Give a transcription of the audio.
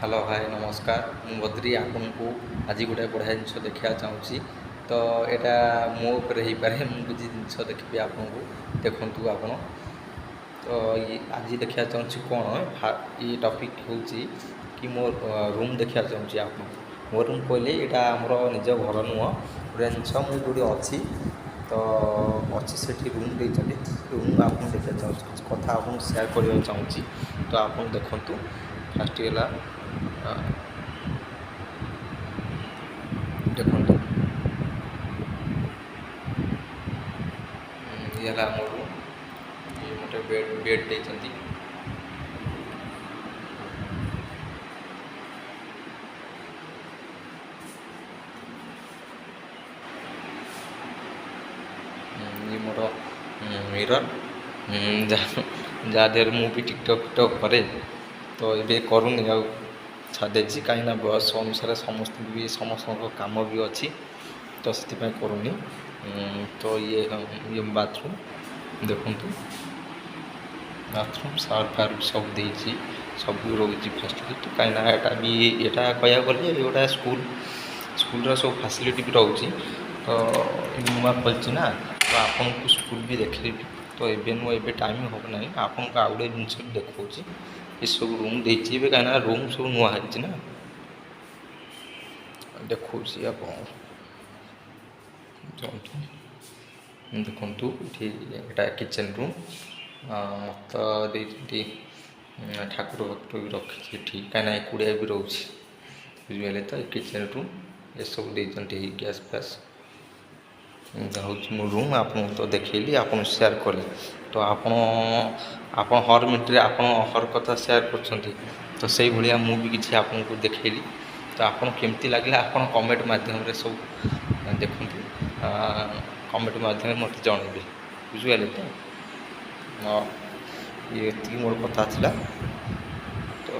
hello hi नमस्कार मु बद्री आपन को आज गोटे बढ़िया जिन देखा चाहूँगी तो यहाँ मो उपरे हो पारे मुझे जिन देखी आपन को देखु आप तो ये आज देखा चाहूँगी कौन ये टॉपिक हूँ कि मो रूम देखा चाहूँगी आप मो रूम कहले यहाँ आमर निज घर नुह गोटे जिन मुझे अच्छी तो अच्छी से रूम देते रूम आप देखा चाहूँगी कथा आपको सेयार करने चाहूँगी तो आप देखु फास्ट है देखो ये है आम रूम ये मोटे बेड देते ये मोर मिरर जहाँ देर मुझे टिकटक करे तो ये करूनी आ छाड़ी कहीं बयस अनुसार समस्त भी समस्त कम भी अच्छी तो से करूनी तो ये बाथरूम देखु बाथरूम सार फार सब देती सब रोज फैसिलिटी तो कहीं यहाँ भी यहाँ कह गले गोटा स्कूल सब फैसिलिटी भी रोचे तो नुआ खोलची ना तो आपन को स्कूल भी देखी तो एबे एबे टाइम हो ना आपन को आउ जिन देखा ये सब रूम देती कहीं रूम सब नुआ है ना देखा आप देखु ये किचन रूम मत दे ठाकुर भक्त भी रखी कहीं एकुड़िया भी रोचे बुझे तो किचन रूम ये सब देते गैस फैस हूँ मो रूम आप तो देखली आप सेयार कले तो आप हर मिनट आप हर कथा सेयार कर तो से भाया मुझे किसी आपको देखली तो आपन केमती लगे आप कमेंट मध्यम सब देखते कमेंट मध्यम मत जनइबे बुझे तो ये मोर कथा तो